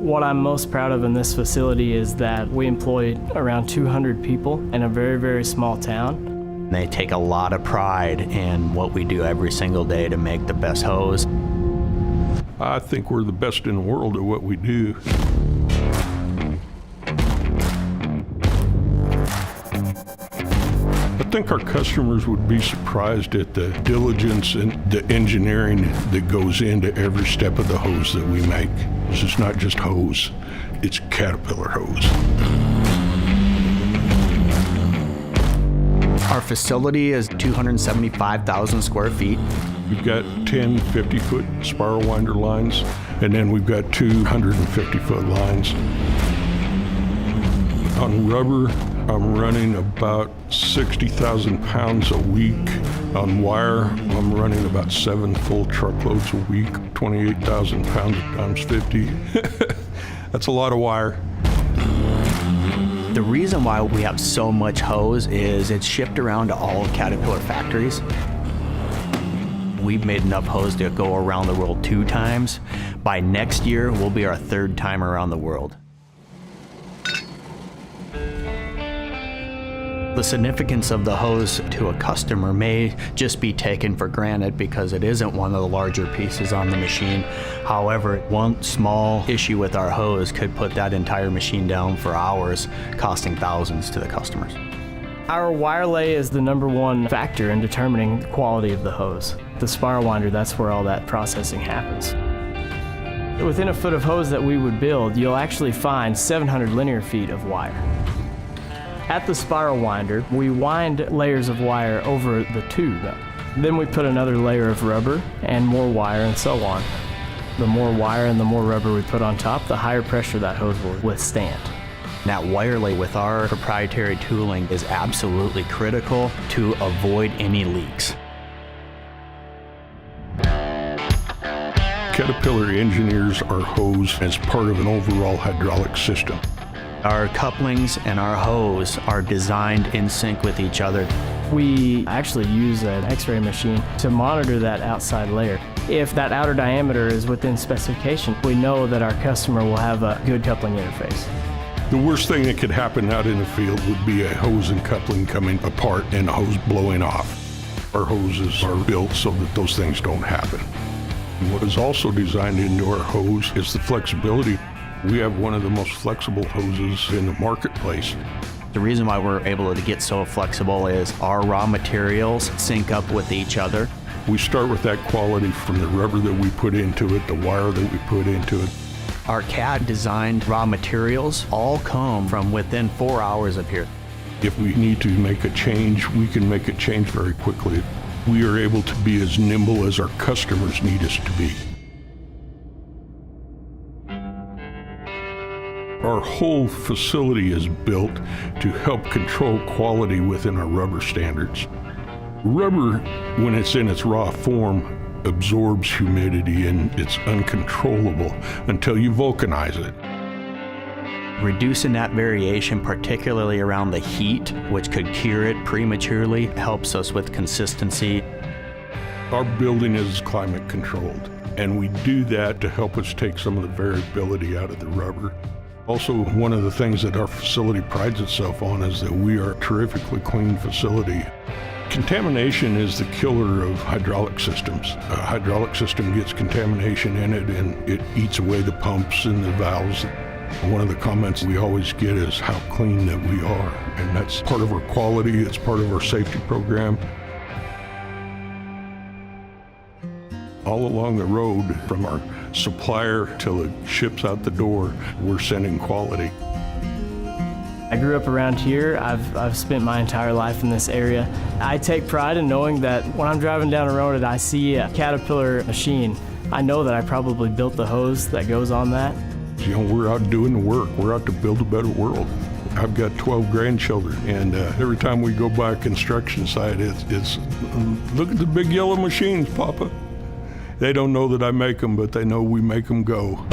What I'm most proud of in this facility is that we employ around 200 people in a very, very small town. They take a lot of pride in what we do every single day to make the best hose. I think we're the best in the world at what we do. I think our customers would be surprised at the diligence and the engineering that goes into every step of the hose that we make. This is not just hose, it's Caterpillar hose. Our facility is 275,000 square feet. We've got 10 50-foot spiral winder lines, and then we've got 250-foot lines. On rubber, I'm running about 60,000 pounds a week. On wire, I'm running about 7 full truckloads a week, 28,000 pounds times 50. That's a lot of wire. The reason why we have so much hose is it's shipped around to all Caterpillar factories. We've made enough hose to go around the world 2 times. By next year, we'll be our 3rd time around the world. The significance of the hose to a customer may just be taken for granted because it isn't one of the larger pieces on the machine. However, one small issue with our hose could put that entire machine down for hours, costing thousands to the customers. Our wire lay is the #1 factor in determining the quality of the hose. The spiral winder, that's where all that processing happens. Within a foot of hose that we would build, you'll actually find 700 linear feet of wire. At the spiral winder, we wind layers of wire over the tube. Then we put another layer of rubber and more wire and so on. The more wire and the more rubber we put on top, the higher pressure that hose will withstand. That wire lay with our proprietary tooling is absolutely critical to avoid any leaks. Caterpillar engineers our hose as part of an overall hydraulic system. Our couplings and our hose are designed in sync with each other. We actually use an X-ray machine to monitor that outside layer. If that outer diameter is within specification, we know that our customer will have a good coupling interface. The worst thing that could happen out in the field would be a hose and coupling coming apart and a hose blowing off. Our hoses are built so that those things don't happen. And what is also designed into our hose is the flexibility. We have one of the most flexible hoses in the marketplace. The reason why we're able to get so flexible is our raw materials sync up with each other. We start with that quality from the rubber that we put into it, the wire that we put into it. Our CAD designed raw materials all come from within 4 hours of here. If we need to make a change, we can make a change very quickly. We are able to be as nimble as our customers need us to be. Our whole facility is built to help control quality within our rubber standards. Rubber, when it's in its raw form, absorbs humidity and it's uncontrollable until you vulcanize it. Reducing that variation, particularly around the heat, which could cure it prematurely, helps us with consistency. Our building is climate controlled, and we do that to help us take some of the variability out of the rubber. Also, one of the things that our facility prides itself on is that we are a terrifically clean facility. Contamination is the killer of hydraulic systems. A hydraulic system gets contamination in it and it eats away the pumps and the valves. One of the comments we always get is how clean that we are, and that's part of our quality, it's part of our safety program. All along the road, from our supplier till it ships out the door, we're sending quality. I grew up around here. I've spent my entire life in this area. I take pride in knowing that when I'm driving down a road and I see a Caterpillar machine, I know that I probably built the hose that goes on that. You know, we're out doing the work. We're out to build a better world. I've got 12 grandchildren, and every time we go by a construction site, it's look at the big yellow machines, Papa. They don't know that I make them, but they know we make them go.